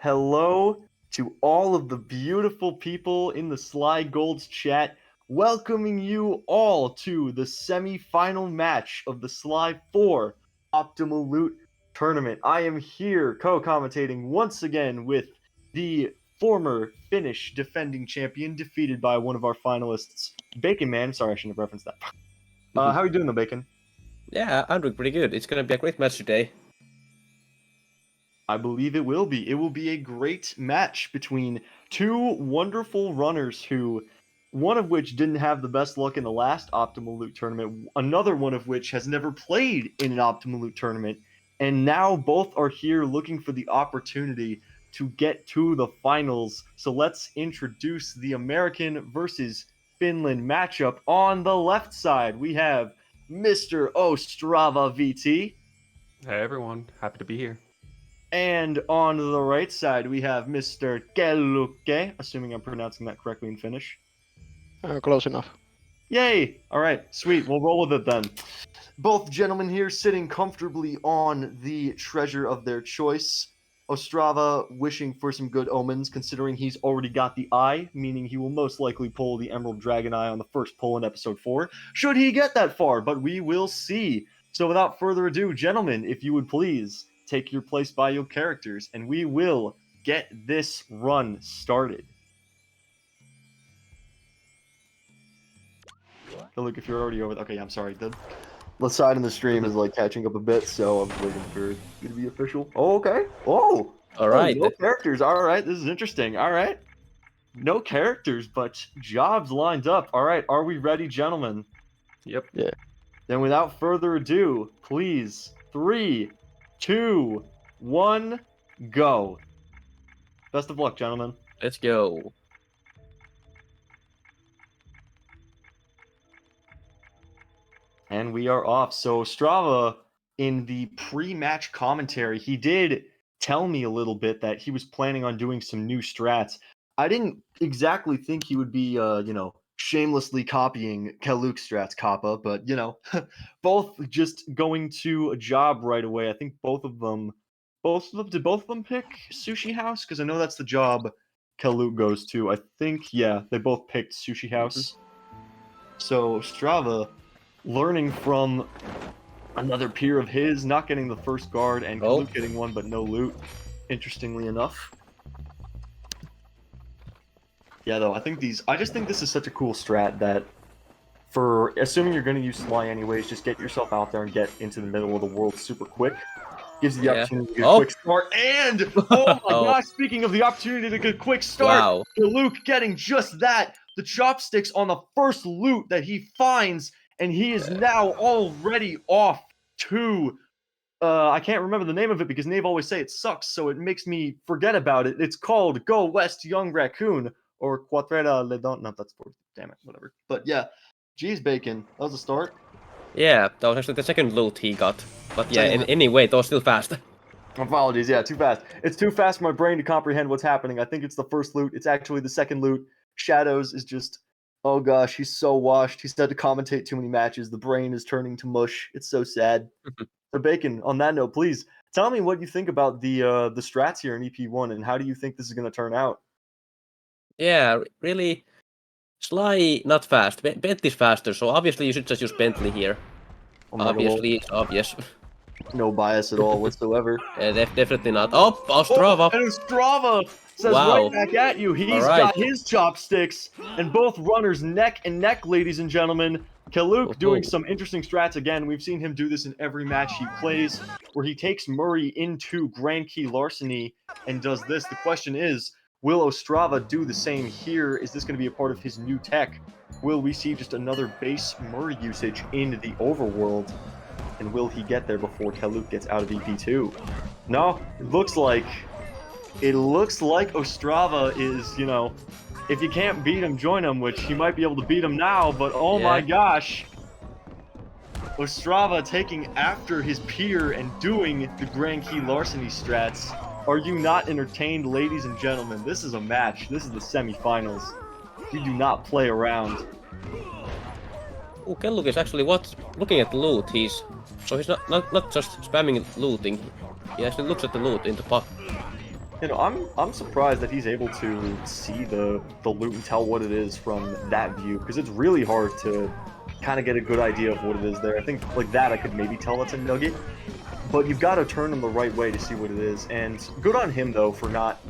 Hello to all of the beautiful people in the SlyGolds chat, welcoming you all to the semi-final match of the Sly 4 Optimal Loot Tournament. I am here co-commentating once again with the former Finnish defending champion, defeated by one of our finalists, Bacon Man. Sorry, I shouldn't have referenced that. How are you doing though, Bacon? Yeah, I'm doing pretty good. It's going to be a great match today. I believe it will be. It will be a great match between two wonderful runners who, one of which didn't have the best luck in the last Optimal Loot tournament, another one of which has never played in an Optimal Loot tournament, and now both are here looking for the opportunity to get to the finals. So let's introduce the American versus Finland matchup. On the left side, we have Mr. OstravaVT. Hey everyone, happy to be here. And on the right side, we have Mr. Kelluke, assuming I'm pronouncing that correctly in Finnish. Close enough. Yay! All right, sweet. We'll roll with it then. Both gentlemen here sitting comfortably on the treasure of their choice. Ostrava wishing for some good omens, considering he's already got the eye, meaning he will most likely pull the Emerald Dragon Eye on the first pull in episode 4, should he get that far, but we will see. So without further ado, gentlemen, if you would please take your place by your characters, and we will get this run started. Oh, look, if you're already over. Okay, I'm sorry. The side in the stream is like catching up a bit, so I'm waiting for it to be official. Oh, okay. Oh, all right. No characters. All right, this is interesting. All right, no characters, but jobs lined up. All right, are we ready, gentlemen? Yep. Yeah. Then, without further ado, please, 3, 2, 1, go. Best of luck, gentlemen. Let's go. And we are off. So Ostrava, in the pre-match commentary, he did tell me a little bit that he was planning on doing some new strats. I didn't exactly think he would be, shamelessly copying Kelluke's strats, Kappa, but, both just going to a job right away. I think did both of them pick Sushi House? Because I know that's the job Kelluke goes to. I think, yeah, they both picked Sushi House. So Ostrava, learning from another peer of his, not getting the first guard, and Oh. Kelluke getting one but no loot, interestingly enough. Yeah, though, I just think this is such a cool strat that, for assuming you're going to use Sly anyways, just get yourself out there and get into the middle of the world super quick. Gives you the opportunity to get a quick start, and, oh my gosh, speaking of the opportunity to get a quick start, Kelluke getting just that, the chopsticks on the first loot that he finds, and he is now already off to, I can't remember the name of it because Nave always say it sucks, so it makes me forget about it. It's called Go West Young Raccoon, or Quatrera Le Don, no, that's for, damn it, whatever. But yeah, geez, Bacon, that was a start. Yeah, that was actually the second loot he got. But yeah, anyway, that was still fast. Apologies, yeah, too fast. It's too fast for my brain to comprehend what's happening. I think it's the first loot. It's actually the second loot. Shadows is just, oh gosh, he's so washed. He's had to commentate too many matches. The brain is turning to mush. It's so sad. So Bacon, on that note, please tell me what you think about the strats here in EP1 and how do you think this is going to turn out? Yeah, really, Sly not fast. Bent is faster, so obviously you should just use Bentley here. Obviously, it's obvious. No bias at all whatsoever. Definitely not. Oh, Ostrava! And Ostrava says right back at you. He's got his chopsticks, and both runners neck and neck, ladies and gentlemen. Kelluke doing some interesting strats again. We've seen him do this in every match he plays, where he takes Murray into Grand Key Larceny and does this. The question is, will Ostrava do the same here? Is this going to be a part of his new tech? Will we see just another base Murray usage in the overworld? And will he get there before Kelluke gets out of EP2? No, it looks like Ostrava is, you know, if you can't beat him, join him, which he might be able to beat him now, but oh my gosh. Ostrava taking after his peer and doing the Grand Key Larceny strats. Are you not entertained, ladies and gentlemen? This is a match. This is the semifinals. You do not play around. Oh, Kelluke is actually looking at the loot. He's not just spamming looting. He actually looks at the loot in the pot. You know, I'm surprised that he's able to see the loot and tell what it is from that view, because it's really hard to kind of get a good idea of what it is there. I think like that I could maybe tell that's a nugget, but you've got to turn them the right way to see what it is. And good on him though for not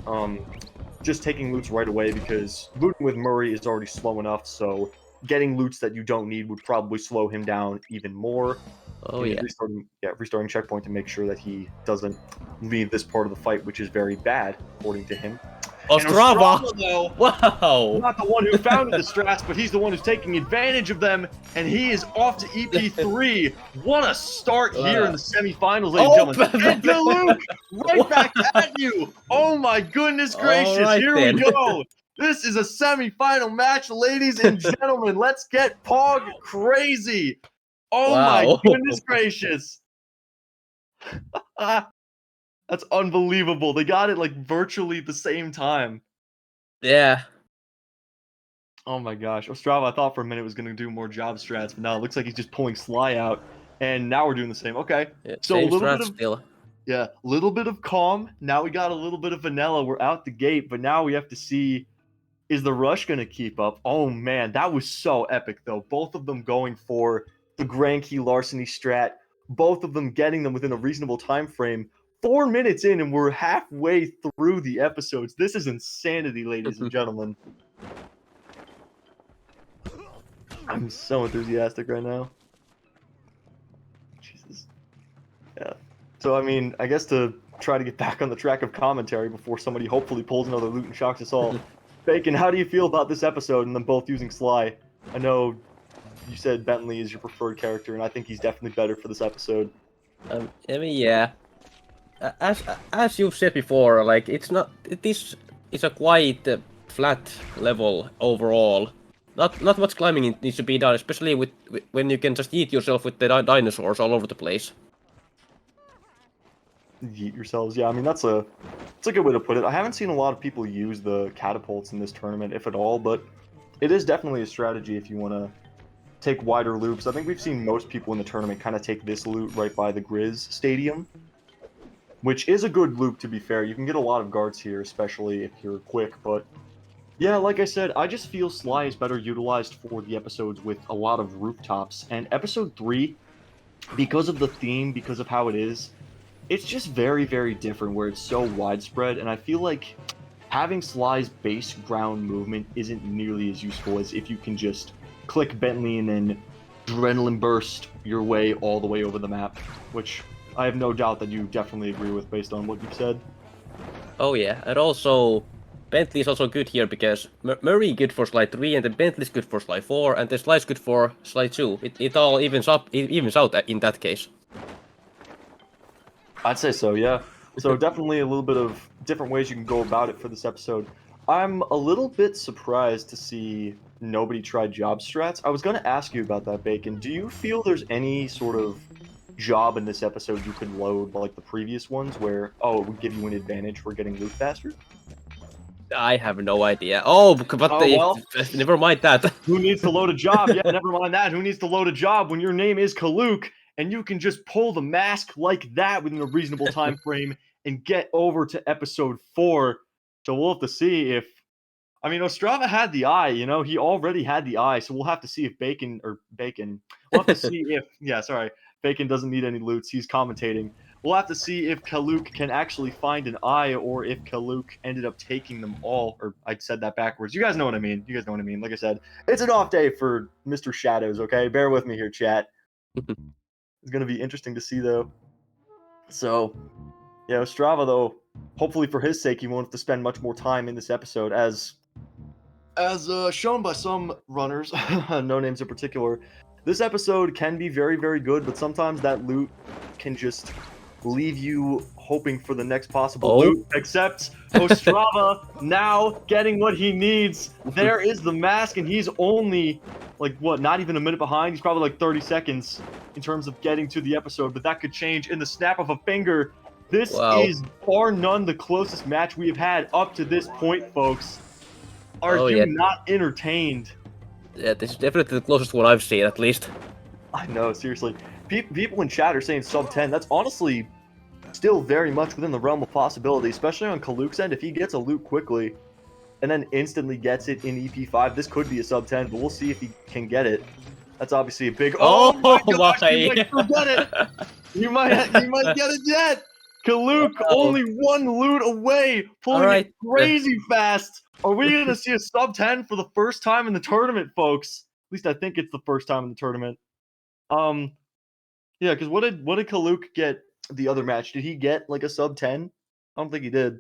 just taking loots right away, because looting with Murray is already slow enough, so getting loots that you don't need would probably slow him down even more. Oh yeah. Restarting checkpoint to make sure that he doesn't leave this part of the fight, which is very bad, according to him. Ostrava, though, wow! Not the one who founded the strats, but he's the one who's taking advantage of them, and he is off to EP3. What a start here in the semifinals, ladies and gentlemen. And Kelluke, right back at you! Oh my goodness gracious, here we go! This is a semifinal match, ladies and gentlemen. Let's get Pog crazy! Oh my goodness gracious. That's unbelievable. They got it like virtually at the same time. Yeah. Oh my gosh. Ostrava, I thought for a minute was going to do more job strats, but now it looks like he's just pulling Sly out. And now we're doing the same. Okay. Yeah, so same a little bit of still. Yeah, a little bit of calm. Now we got a little bit of vanilla. We're out the gate, but now we have to see, is the rush going to keep up? Oh man, that was so epic though. Both of them going for the Grand Key Larceny strat, both of them getting them within a reasonable time frame. 4 minutes in and we're halfway through the episodes. This is insanity, ladies and gentlemen. I'm so enthusiastic right now. Jesus. Yeah. So, I mean, I guess to try to get back on the track of commentary before somebody hopefully pulls another loot and shocks us all. Bacon, how do you feel about this episode and them both using Sly? I know you said Bentley is your preferred character, and I think he's definitely better for this episode. I mean, yeah. As you've said before, like it's a quite flat level overall. Not much climbing needs to be done, especially when you can just eat yourself with the dinosaurs all over the place. Yeet yourselves, yeah. I mean that's a good way to put it. I haven't seen a lot of people use the catapults in this tournament, if at all, but it is definitely a strategy if you want to take wider loops. I think we've seen most people in the tournament kind of take this loop right by the Grizz Stadium. which is a good loop, to be fair. You can get a lot of guards here, especially if you're quick, but yeah, like I said, I just feel Sly is better utilized for the episodes with a lot of rooftops, and episode 3, because of the theme, because of how it is, it's just very, very different where it's so widespread, and I feel like having Sly's base ground movement isn't nearly as useful as if you can just click Bentley and then adrenaline burst your way all the way over the map, which I have no doubt that you definitely agree with based on what you've said. Oh yeah, and also Bentley is also good here because Murray good for slide 3, and then Bentley's good for slide 4, and then Sly's good for slide 2. It all evens out in that case. I'd say so, yeah. So definitely a little bit of different ways you can go about it for this episode. I'm a little bit surprised to see nobody tried job strats. I was going to ask you about that, Bacon. Do you feel there's any sort of job in this episode you could load like the previous ones where, oh, it would give you an advantage for getting loot faster? I have no idea. Oh, but well. Never mind that. Who needs to load a job? Yeah, never mind that. Who needs to load a job when your name is Kelluke and you can just pull the mask like that within a reasonable time frame and get over to episode 4? So we'll have to see if... I mean, Ostrava had the eye, you know? He already had the eye, so we'll have to see if Bacon... We'll have to see if... Yeah, sorry. Bacon doesn't need any loots. He's commentating. We'll have to see if Kelluke can actually find an eye or if Kelluke ended up taking them all. Or I said that backwards. You guys know what I mean. You guys know what I mean. Like I said, it's an off day for Mr. Shadows, okay? Bear with me here, chat. It's going to be interesting to see, though. So, yeah, Ostrava, though, hopefully for his sake, he won't have to spend much more time in this episode. As shown by some runners, no names in particular, this episode can be very, very good, but sometimes that loot can just leave you hoping for the next possible loot, except Ostrava now getting what he needs. There is the mask, and he's only, like, what, not even a minute behind? He's probably like 30 seconds in terms of getting to the episode, but that could change in the snap of a finger. This is bar none the closest match we have had up to this point, folks. Are you not entertained? Yeah, this is definitely the closest one I've seen, at least. I know, seriously. People in chat are saying sub 10. That's honestly still very much within the realm of possibility, especially on Kelluke's end. If he gets a loot quickly and then instantly gets it in EP5, this could be a sub 10, but we'll see if he can get it. That's obviously a big... Oh my gosh, you might still get it! You might get it yet! Kelluke only one loot away, pulling it crazy fast. Are we going to see a sub 10 for the first time in the tournament, folks? At least I think it's the first time in the tournament. Yeah, because what did Kelluke get the other match? Did he get like a sub 10? I don't think he did.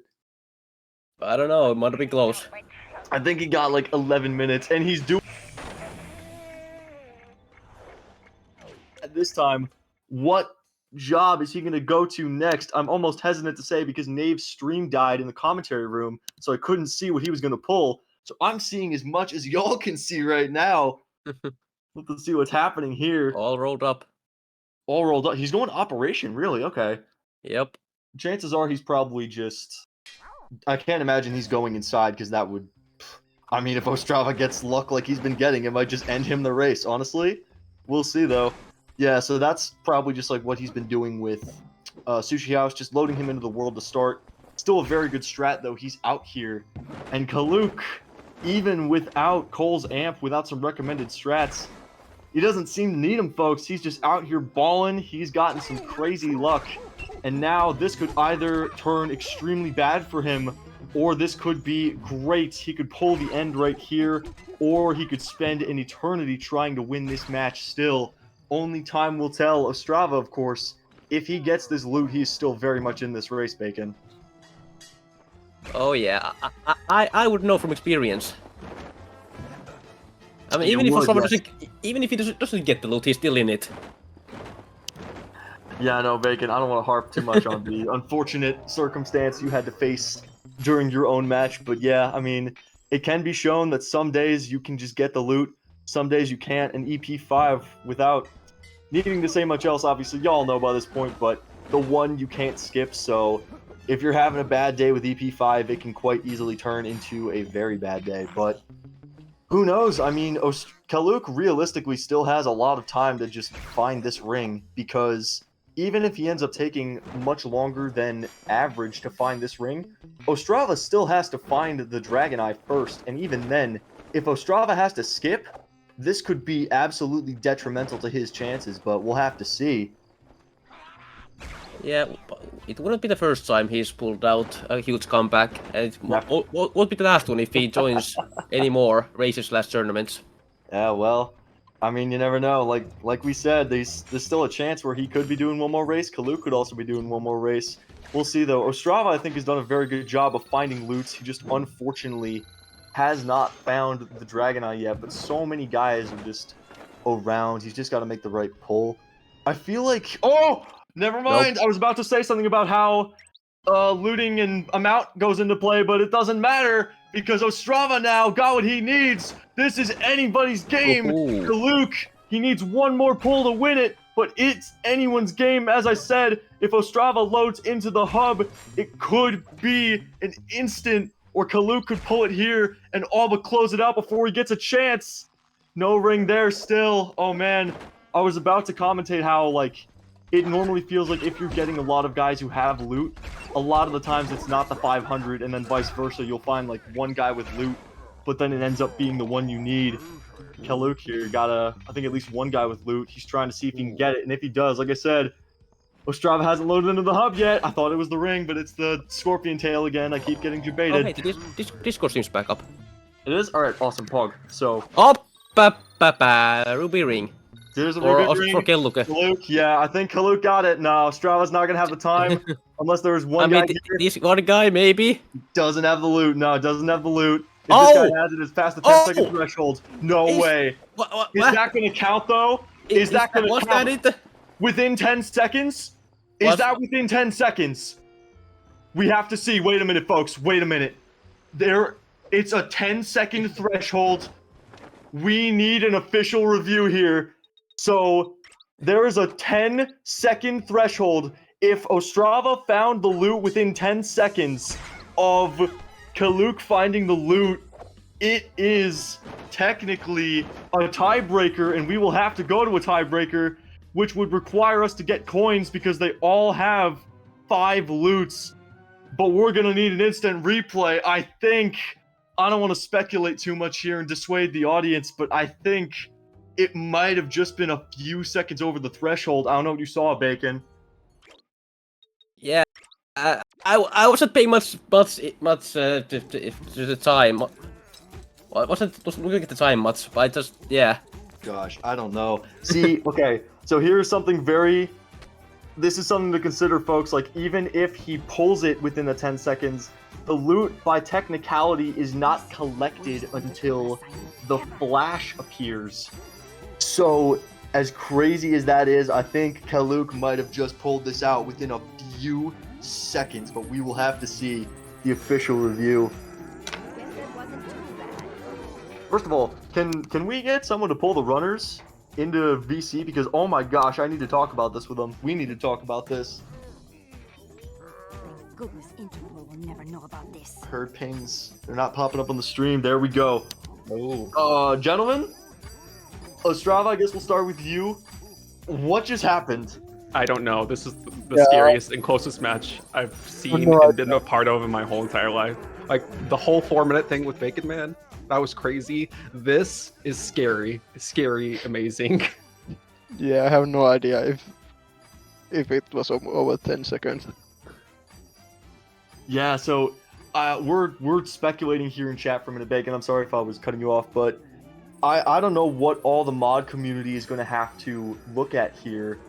I don't know. It might have been close. I think he got like 11 minutes, and he's doing... At this time, what job is he going to go to next? I'm almost hesitant to say because Nave's stream died in the commentary room, so I couldn't see what he was going to pull. So I'm seeing as much as y'all can see right now. Let's see what's happening here. All rolled up. All rolled up. He's going Operation, really? Okay. Yep. Chances are he's probably just... I can't imagine he's going inside because that would... I mean, if Ostrava gets luck like he's been getting, it might just end him the race, honestly. We'll see, though. Yeah, so that's probably just like what he's been doing with Sushi House, just loading him into the world to start. Still a very good strat, though. He's out here. And Kelluke, even without Cole's amp, without some recommended strats, he doesn't seem to need him, folks. He's just out here balling. He's gotten some crazy luck. And now this could either turn extremely bad for him, or this could be great. He could pull the end right here, or he could spend an eternity trying to win this match still. Only time will tell. Ostrava, of course, if he gets this loot, he's still very much in this race, Bacon. Oh yeah, I would know from experience. I mean, even if he doesn't get the loot, he's still in it. Yeah, no, Bacon, I don't want to harp too much on the unfortunate circumstance you had to face during your own match, but yeah, I mean, it can be shown that some days you can just get the loot, some days you can't, and EP5 without needing to say much else, obviously, y'all know by this point, but the one you can't skip, so if you're having a bad day with EP5, it can quite easily turn into a very bad day, but who knows? I mean, Kelluke realistically still has a lot of time to just find this ring, because even if he ends up taking much longer than average to find this ring, Ostrava still has to find the Dragon Eye first, and even then, if Ostrava has to skip, this could be absolutely detrimental to his chances, but we'll have to see. Yeah, it wouldn't be the first time he's pulled out a huge comeback, and it won't be the last one if he joins any more races/tournaments. Yeah, well, I mean, you never know. Like we said, there's still a chance where he could be doing one more race. Kelluke could also be doing one more race. We'll see, though. Ostrava, I think, has done a very good job of finding loots. He just unfortunately has not found the Dragon Eye yet, but so many guys are just around. He's just got to make the right pull. I feel like... Oh! Never mind. Nope. I was about to say something about how looting and amount goes into play, but it doesn't matter because Ostrava now got what he needs. This is anybody's game. Kelluke, he needs one more pull to win it, but it's anyone's game. As I said, if Ostrava loads into the hub, it could be an instant, or Kelluke could pull it here and all but close it out before he gets a chance. No ring there still. Oh man, I was about to commentate how like it normally feels like if you're getting a lot of guys who have loot, a lot of the times it's not the 500, and then vice versa. You'll find like one guy with loot, but then it ends up being the one you need. Kelluke here got I think at least one guy with loot. He's trying to see if he can get it, and if he does, like I said, Ostrava hasn't loaded into the hub yet. I thought it was the ring, but it's the scorpion tail again. I keep getting debated. Oh, hey, this Discord seems back up. It is? Alright, awesome, Pog. So... Ruby ring. There's a Ruby ring. For Kelluke. Yeah, I think Kelluke got it. No, Ostrava's not going to have the time. Unless there was one guy here. This one guy, maybe? Doesn't have the loot. No, doesn't have the loot. If this guy has it, it's past the 10-second threshold. No way. Is that going to count, though? Is that going to count? Was that it? Within 10 seconds? Is that within 10 seconds? We have to see. Wait a minute, folks. Wait a minute. It's a 10-second threshold. We need an official review here. So there is a 10-second threshold. If Ostrava found the loot within 10 seconds of Kelluke finding the loot, it is technically a tiebreaker, and we will have to go to a tiebreaker, which would require us to get coins because they all have 5 loots. But we're going to need an instant replay. I don't want to speculate too much here and dissuade the audience, but I think it might have just been a few seconds over the threshold. I don't know what you saw, Bacon. Yeah, I wasn't paying much to the time. I wasn't looking at the time much, but I just, yeah. Gosh, I don't know. See, okay, so here's something this is something to consider, folks. Like, even if he pulls it within the 10 seconds, the loot, by technicality, is not collected until the flash appears. So, as crazy as that is, I think Kelluke might have just pulled this out within a few seconds, but we will have to see the official review. First of all, can we get someone to pull the runners into VC? Because, oh my gosh, I need to talk about this with them. We need to talk about this. Goodness, Interpol will never know about this. Herd pings. They're not popping up on the stream. There we go. Oh. Gentlemen? Ostrava, I guess we'll start with you. What just happened? I don't know. This is the scariest and closest match I've seen and been a part of in my whole entire life. Like, the whole 4-minute thing with Bacon Man, that was crazy. This is scary. Scary, amazing. Yeah, I have no idea if it was over 10 seconds. Yeah, so we're speculating here in chat for a minute, Bacon. I'm sorry if I was cutting you off, but I don't know what all the mod community is going to have to look at here.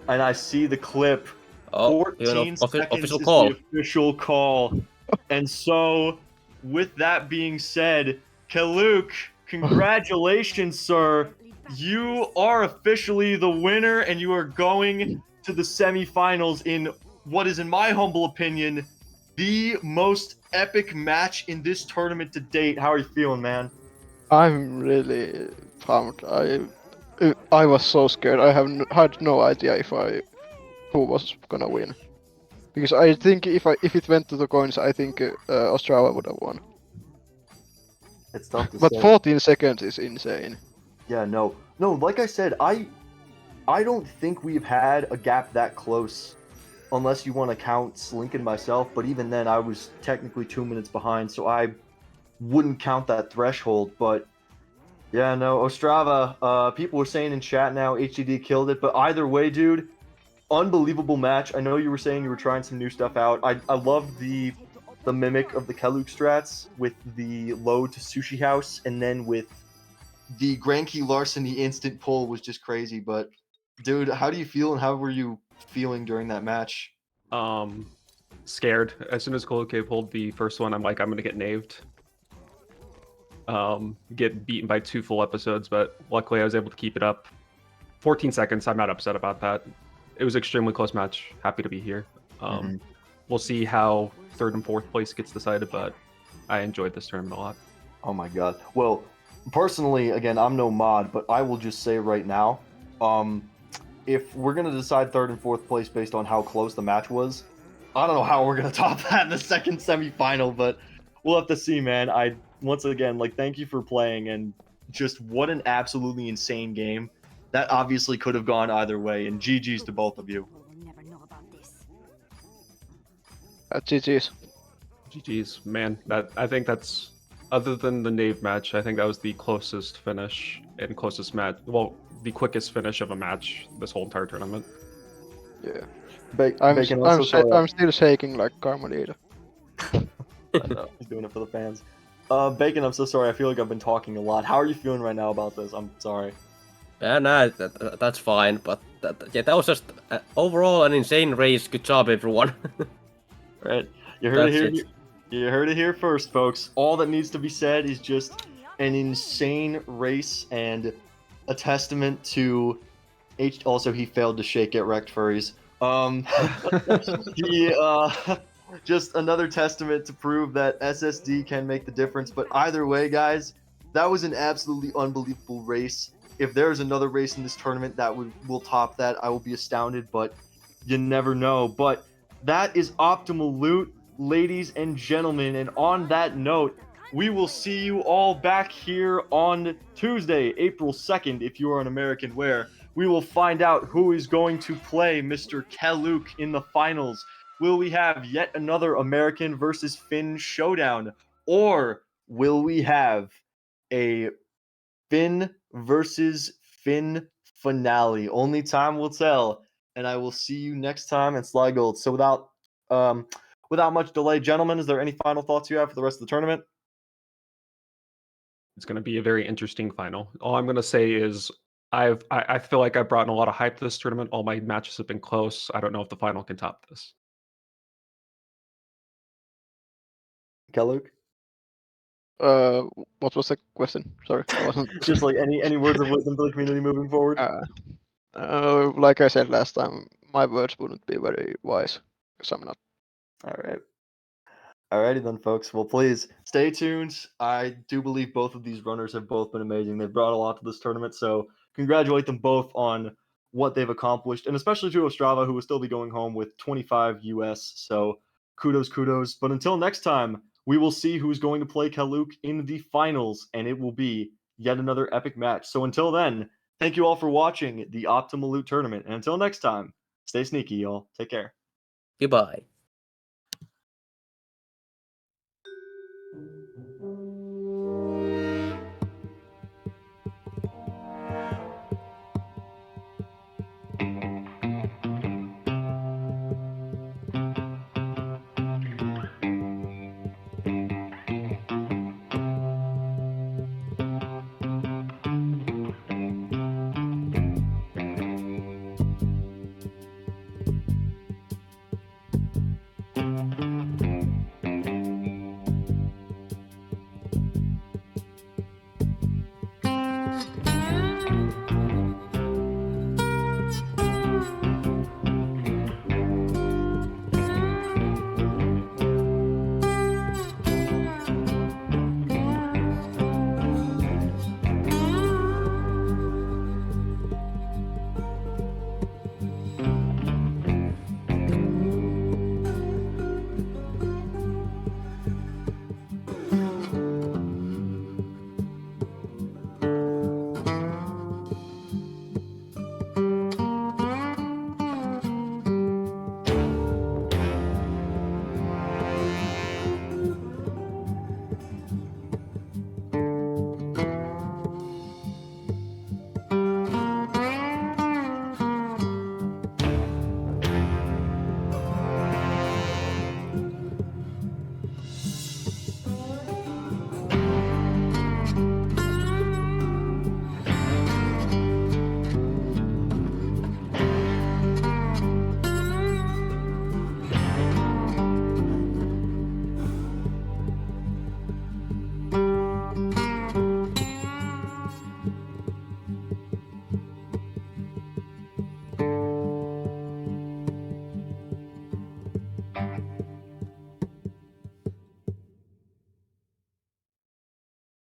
And I see the clip. 14 seconds is the official call. And so, with that being said, Kelluke, congratulations, sir. You are officially the winner, and you are going to the semifinals in what is, in my humble opinion, the most epic match in this tournament to date. How are you feeling, man? I'm really pumped. I was so scared. I had no idea who was gonna win, because I think if it went to the coins, I think Ostrava would have won. It's tough to but say. 14 seconds is insane. Yeah, no. Like I said, I don't think we've had a gap that close, unless you want to count Slink and myself. But even then, I was technically 2 minutes behind, so I wouldn't count that threshold. But yeah, no, Ostrava. People were saying in chat now, HDD killed it. But either way, dude, unbelievable match. I know you were saying you were trying some new stuff out. I loved the mimic of the Kelluke strats with the load to Sushi House, and then with the Grand Key Larceny instant pull was just crazy. But dude, how do you feel, and how were you feeling during that match? Scared. As soon as Kelluke pulled the first one, I'm like, I'm gonna get naved. Get beaten by 2 full episodes, but luckily I was able to keep it up. 14 seconds. I'm not upset about that. It was an extremely close match. Happy to be here. We'll see how 3rd and 4th place gets decided, but I enjoyed this tournament a lot. Oh my god. Well, personally, again, I'm no mod, but I will just say right now, if we're gonna decide 3rd and 4th place based on how close the match was, I don't know how we're gonna top that in the second semifinal, but we'll have to see, man. I once again, like, thank you for playing, and just what an absolutely insane game. That obviously could have gone either way, and GG's to both of you. We'll never know about this. GG's. GG's, man. I think that's, other than the Nave match, I think that was the closest finish and closest match. Well, the quickest finish of a match this whole entire tournament. Yeah. Bacon, I'm so sorry. I'm still shaking like Carmelita. I know, he's doing it for the fans. Bacon, I'm so sorry. I feel like I've been talking a lot. How are you feeling right now about this? I'm sorry. Yeah, nah, that's fine. But that was just overall an insane race. Good job, everyone. Right. You heard That's it here. it. You heard it here first, folks. All that needs to be said is just an insane race and a testament to H. Also, he failed to shake Get Wrecked Furries. Just another testament to prove that SSD can make the difference. But either way, guys, that was an absolutely unbelievable race. If there's another race in this tournament that will top that, I will be astounded. But you never know. But that is optimal loot, ladies and gentlemen. And on that note, we will see you all back here on Tuesday, April 2nd, if you are an American, where we will find out who is going to play Mr. Kelluke in the finals. Will we have yet another American versus Finn showdown? Or will we have a Finn versus Finn finale? Only time will tell. And I will see you next time in SlyGolds. So without much delay, gentlemen, is there any final thoughts you have for the rest of the tournament? It's going to be a very interesting final. All I'm going to say is I feel like I've brought in a lot of hype to this tournament. All my matches have been close. I don't know if the final can top this. Kelluke? What was the question? Sorry, I wasn't. Just like any words of wisdom for the community moving forward? Like I said last time, my words wouldn't be very wise, because I'm not. All right. Alrighty then, folks. Well, please stay tuned. I do believe both of these runners have both been amazing. They've brought a lot to this tournament, so congratulate them both on what they've accomplished, and especially to Ostrava, who will still be going home with 25 US. So kudos. But until next time, we will see who's going to play Kelluke in the finals, and it will be yet another epic match. So until then, thank you all for watching the Optimal Loot Tournament, and until next time, stay sneaky, y'all. Take care. Goodbye.